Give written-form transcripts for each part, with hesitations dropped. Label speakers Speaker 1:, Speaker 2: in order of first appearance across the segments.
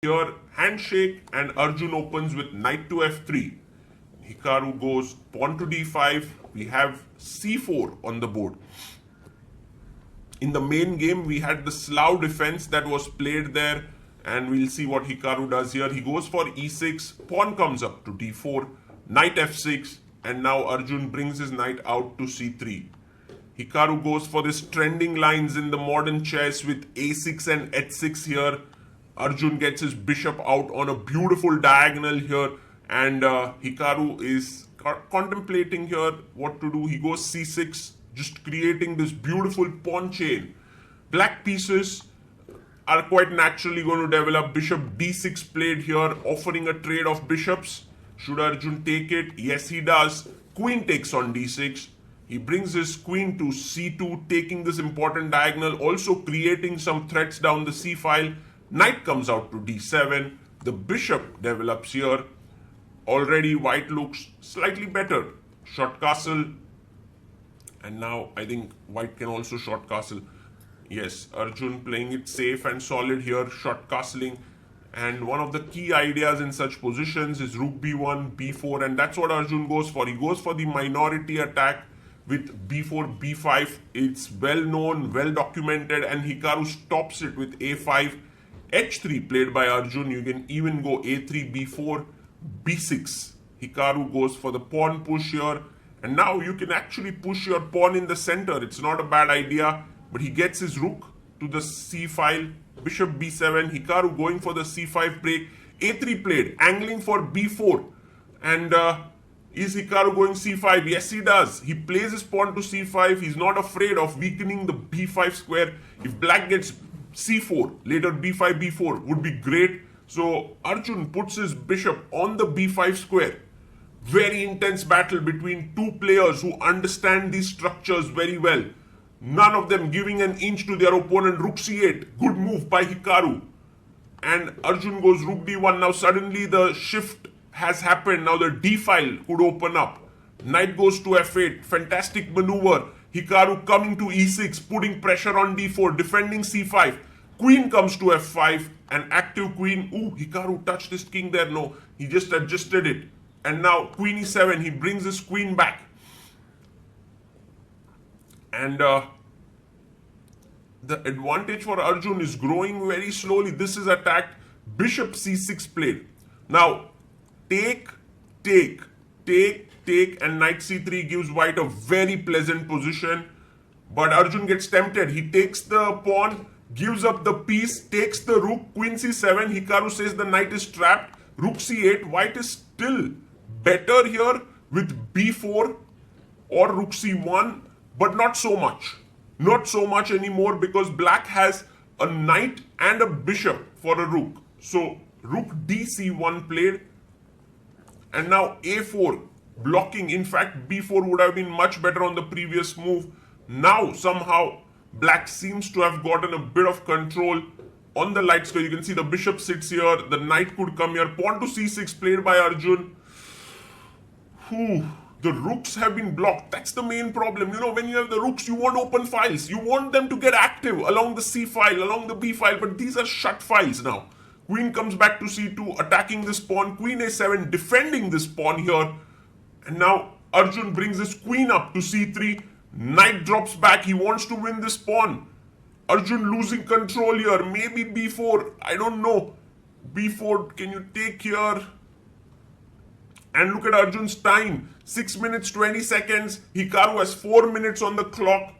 Speaker 1: Here, handshake, and Arjun opens with knight to f3. Hikaru goes pawn to d5. We have c4 on the board. In the main game, we had the Slav defense that was played there, and we'll see what Hikaru does here. He goes for e6, pawn comes up to d4, knight f6, and now Arjun brings his knight out to c3. Hikaru goes for this trending lines in the modern chess with a6 and h6 here. Arjun gets his bishop out on a beautiful diagonal here, and Hikaru is contemplating here what to do. He goes c6, just creating this beautiful pawn chain. Black pieces are quite naturally going to develop. Bishop d6 played here, offering a trade of bishops. Should Arjun take it? Yes, he does. Queen takes on d6. He brings his queen to c2, taking this important diagonal, also creating some threats down the c file. Knight comes out to d7. The bishop develops here. Already white looks slightly better. Short castle. And now I think white can also short castle. Yes, Arjun playing it safe and solid here, short castling. And one of the key ideas in such positions is rook b1, b4, and that's what Arjun goes for. He goes for the minority attack with b4, b5. It's well known, well documented, and Hikaru stops it with a5. h3 played by Arjun. You can even go a3, b4, b6. Hikaru goes for the pawn push here, and now you can actually push your pawn in the center. It's not a bad idea, but he gets his rook to the c file. Bishop b7. Hikaru going for the c5 break. a3 played, angling for b4. And is Hikaru going c5? Yes, he does. He plays his pawn to c5. He's not afraid of weakening the b5 square. If black gets c4, later b5, b4 would be great. So Arjun puts his bishop on the b5 square. Very intense battle between two players who understand these structures very well. None of them giving an inch to their opponent. Rook c8. Good move by Hikaru. And Arjun goes rook d1. Now suddenly the shift has happened. Now the d file could open up. Knight goes to f8. Fantastic maneuver. Hikaru coming to e6, putting pressure on d4, defending c5. Queen comes to f5. An active queen. Ooh, Hikaru touched his king there. No, he just adjusted it. And now queen e7. He brings his queen back. And the advantage for Arjun is growing very slowly. This is attacked. Bishop c6 played. Now, take, and knight c3 gives white a very pleasant position. But Arjun gets tempted. He takes the pawn, gives up the piece, takes the rook, queen c7. Hikaru says the knight is trapped. Rook c8. White is still better here with b4 or rook c1. But not so much. Not so much anymore because black has a knight and a bishop for a rook. So rook dc1 played. And now a4 blocking. In fact, b4 would have been much better on the previous move. Now somehow black seems to have gotten a bit of control on the light square. You can see the bishop sits here. The knight could come here. Pawn to c6 played by Arjun. The rooks have been blocked. That's the main problem. You know, when you have the rooks, you want open files. You want them to get active along the c file, along the b file. But these are shut files now. Queen comes back to c2, attacking this pawn. Queen a7, defending this pawn here. And now Arjun brings his queen up to c3. Knight drops back. He wants to win this pawn. Arjun losing control here. Maybe b4. I don't know. b4, can you take here? And look at Arjun's time. 6 minutes, 20 seconds. Hikaru has 4 minutes on the clock.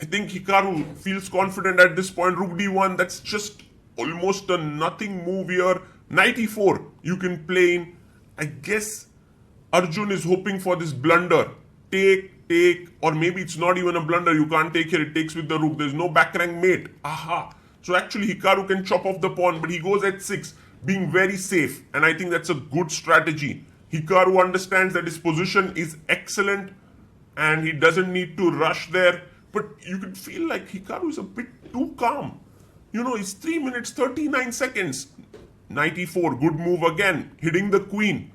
Speaker 1: I think Hikaru feels confident at this point. Rook d1, that's just almost a nothing move here. Knight e4, you can play in. I guess Arjun is hoping for this blunder. Take, or maybe it's not even a blunder. You can't take here. It takes with the rook. There's no back rank mate. Aha. So actually Hikaru can chop off the pawn, but he goes at 6, being very safe. And I think that's a good strategy. Hikaru understands that his position is excellent and he doesn't need to rush there. But you can feel like Hikaru is a bit too calm. You know, it's 3 minutes, 39 seconds. Knight e4, good move again, hitting the queen.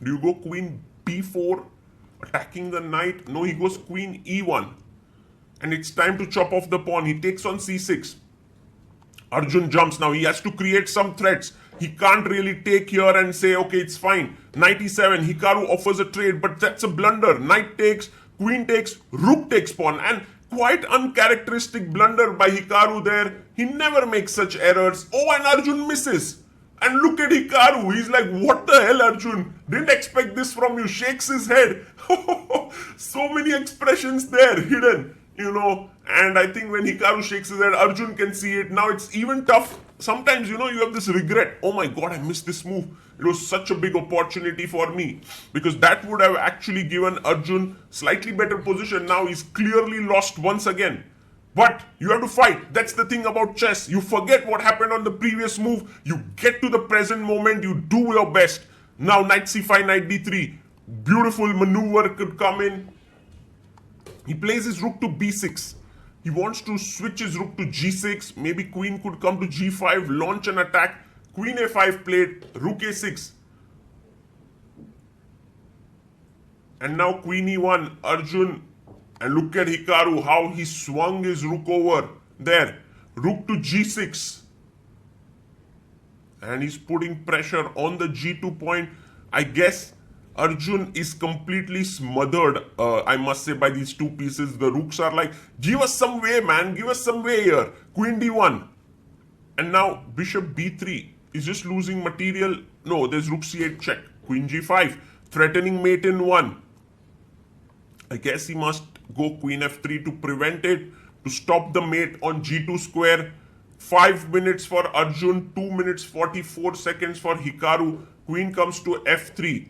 Speaker 1: Do you go queen b4, attacking the knight? No, he goes queen e1. And it's time to chop off the pawn. He takes on c6. Arjun jumps now. He has to create some threats. He can't really take here and say, okay, it's fine. Knight e7. Hikaru offers a trade, but that's a blunder. Knight takes, queen takes, rook takes pawn. And quite uncharacteristic blunder by Hikaru there. He never makes such errors. Oh, and Arjun misses. And look at Hikaru. He's like, what the hell, Arjun? Didn't expect this from you. Shakes his head. So many expressions there hidden, And I think when Hikaru shakes his head, Arjun can see it. Now it's even tough. Sometimes, you have this regret. Oh my God, I missed this move. It was such a big opportunity for me. Because that would have actually given Arjun slightly better position. Now he's clearly lost once again. But you have to fight. That's the thing about chess. You forget what happened on the previous move. You get to the present moment. You do your best. Now knight c5, knight d3. Beautiful maneuver could come in. He plays his rook to b6. He wants to switch his rook to g6. Maybe queen could come to g5, launch an attack. Queen a5 played, rook a6. And now queen e1, Arjun. And look at Hikaru, how he swung his rook over. There, rook to g6. And he's putting pressure on the g2 point. I guess Arjun is completely smothered, I must say, by these two pieces. The rooks are like, give us some way, man. Give us some way here. Queen d1. And now bishop b3 is just losing material. No, there's rook c8 check. Queen g5. Threatening mate in 1. I guess he must go queen f3 to prevent it. To stop the mate on g2 square. 5 minutes for Arjun. 2 minutes 44 seconds for Hikaru. Queen comes to f3.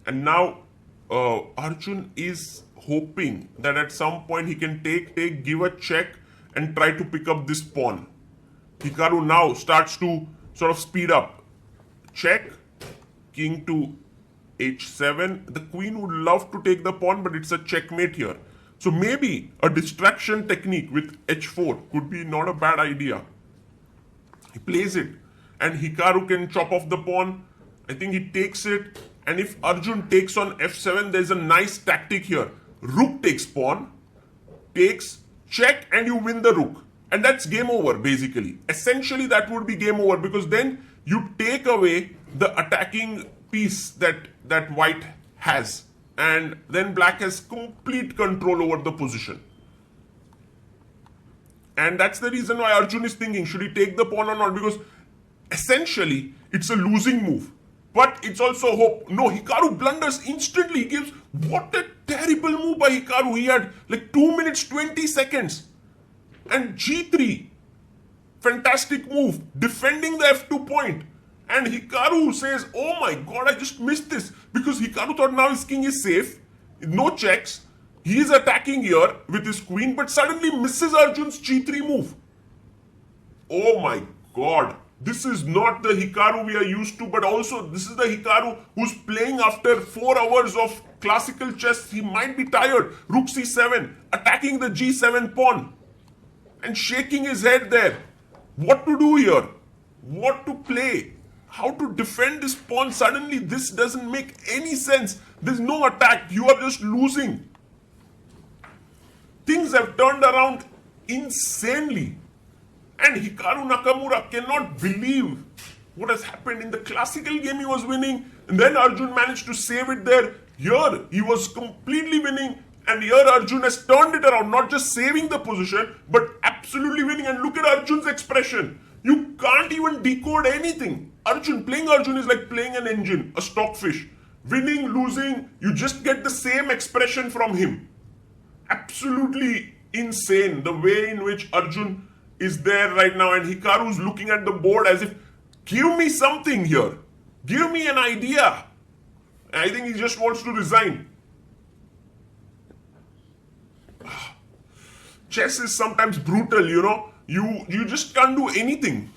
Speaker 1: And now Arjun is hoping that at some point he can take, give a check and try to pick up this pawn. Hikaru now starts to sort of speed up. Check, king to h7. The queen would love to take the pawn, but it's a checkmate here. So maybe a distraction technique with h4 could be not a bad idea. He plays it and Hikaru can chop off the pawn. I think he takes it. And if Arjun takes on f7, there's a nice tactic here. Rook takes pawn, takes, check, and you win the rook. And that's game over, basically. Essentially, that would be game over because then you take away the attacking piece that white has. And then black has complete control over the position. And that's the reason why Arjun is thinking, should he take the pawn or not? Because essentially, it's a losing move. But it's also hope. No, Hikaru blunders instantly. He gives, what a terrible move by Hikaru. He had like 2 minutes, 20 seconds. And g3. Fantastic move. Defending the f2 point. And Hikaru says, oh my God, I just missed this. Because Hikaru thought now his king is safe. No checks. He is attacking here with his queen. But suddenly misses Arjun's g3 move. Oh my God. This is not the Hikaru we are used to, but also this is the Hikaru who's playing after 4 hours of classical chess. He might be tired. Rook c7, attacking the g7 pawn and shaking his head there. What to do here? What to play? How to defend this pawn? Suddenly this doesn't make any sense. There's no attack. You are just losing. Things have turned around insanely. And Hikaru Nakamura cannot believe what has happened. In the classical game he was winning, and then Arjun managed to save it there. Here he was completely winning, and here Arjun has turned it around, not just saving the position, but absolutely winning. And look at Arjun's expression. You can't even decode anything. Playing Arjun is like playing an engine, a stockfish. Winning, losing, you just get the same expression from him. Absolutely insane the way in which Arjun is there right now, and Hikaru's looking at the board as if, give me something here. Give me an idea. And I think he just wants to resign. Chess is sometimes brutal, You just can't do anything.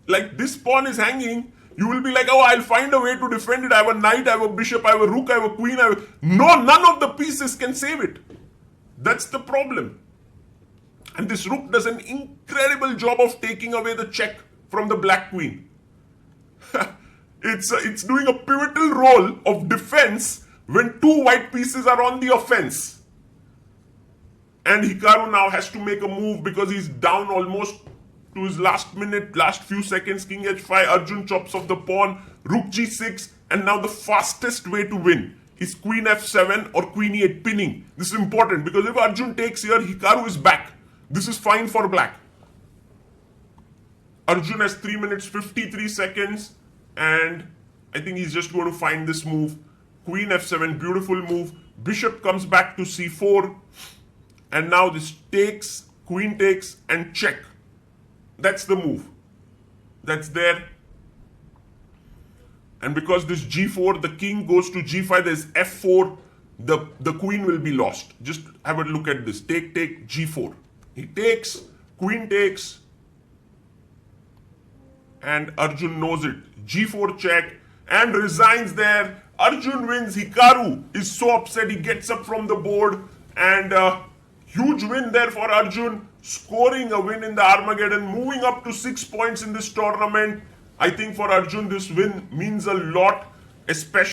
Speaker 1: Like this pawn is hanging, you will be like, oh, I'll find a way to defend it. I have a knight, I have a bishop, I have a rook, I have a queen. No, none of the pieces can save it. That's the problem. And this rook does an incredible job of taking away the check from the black queen. It's doing a pivotal role of defense when two white pieces are on the offense. And Hikaru now has to make a move because he's down almost to his last few seconds. King h5, Arjun chops off the pawn, rook g6, and now the fastest way to win is queen f7 or queen e8 pinning. This is important because if Arjun takes here, Hikaru is back. This is fine for black. Arjun has 3 minutes 53 seconds, and I think he's just going to find this move. Queen f7, beautiful move. Bishop comes back to c4, and now this takes, queen takes, and check. That's the move. That's there. And because this g4, the king goes to g5, there's f4, the queen will be lost. Just have a look at this. Take, g4. He takes, queen takes, and Arjun knows it. g4 check, and resigns there. Arjun wins. Hikaru is so upset. He gets up from the board, and huge win there for Arjun, scoring a win in the Armageddon, moving up to 6 points in this tournament. I think for Arjun, this win means a lot, especially